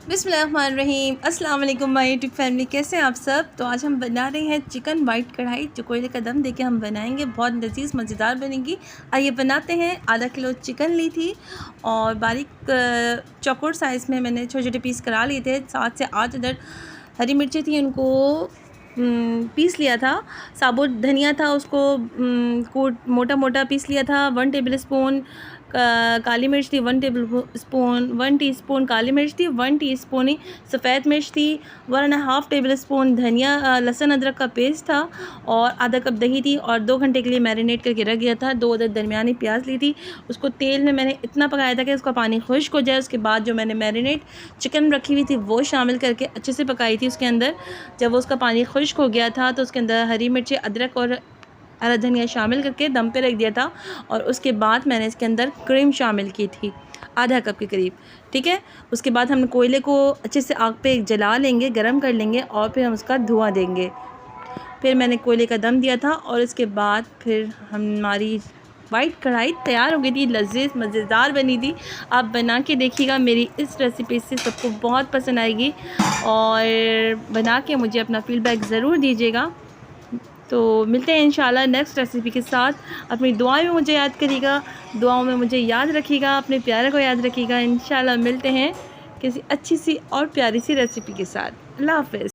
बिस्मिल्लाहिर्रहमानिर्रहीम। अस्सलाम वालेकुम माय यूट्यूब फैमिली, कैसे हैं आप सब। तो आज हम बना रहे हैं चिकन वाइट कढ़ाई, जो कोयले का दम देके हम बनाएंगे। बहुत लजीज मज़ेदार बनेगी। आइए बनाते हैं। आधा किलो चिकन ली थी और बारीक चौकोर साइज़ में मैंने छोटे छोटे पीस करा लिए थे। 7 से 8 अदर हरी मिर्ची थी, उनको पीस लिया था। साबुत धनिया था, उसको मोटा मोटा पीस लिया था। 1 टेबल स्पून काली मिर्च थी, 1 टीस्पून काली मिर्च थी, 1 टीस्पून ही सफ़ेद मिर्च थी, 1.5 टेबल स्पून धनिया लहसुन अदरक का पेस्ट था और आधा कप दही थी और 2 घंटे के लिए मैरिनेट करके रख गया था। 2 अदर दरमियानी प्याज ली थी, उसको तेल में मैंने इतना पकाया था कि उसका पानी खुश्क हो जाए। उसके बाद जो मैंने मैरिनेट चिकन रखी हुई थी वो शामिल करके अच्छे से पकाई थी। उसके अंदर जब उसका पानी खुश्क हो गया था तो उसके अंदर हरी मिर्ची, अदरक और हरा धनिया शामिल करके दम पे रख दिया था और उसके बाद मैंने इसके अंदर क्रीम शामिल की थी, आधा कप के करीब। ठीक है। उसके बाद हम कोयले को अच्छे से आग पे जला लेंगे, गरम कर लेंगे और फिर हम उसका धुआं देंगे। फिर मैंने कोयले का दम दिया था और उसके बाद फिर हमारी वाइट कढ़ाई तैयार हो गई थी। लजीज मज़ेदार बनी थी। आप बना के देखिएगा, मेरी इस रेसिपी से सबको बहुत पसंद आएगी और बना के मुझे अपना फीडबैक ज़रूर दीजिएगा। तो मिलते हैं इंशाल्लाह नेक्स्ट रेसिपी के साथ। अपनी दुआओं में मुझे याद करिएगा, दुआओं में मुझे याद रखिएगा, अपने प्यारे को याद रखिएगा। इंशाल्लाह मिलते हैं किसी अच्छी सी और प्यारी सी रेसिपी के साथ। अल्लाह हाफ़िज़।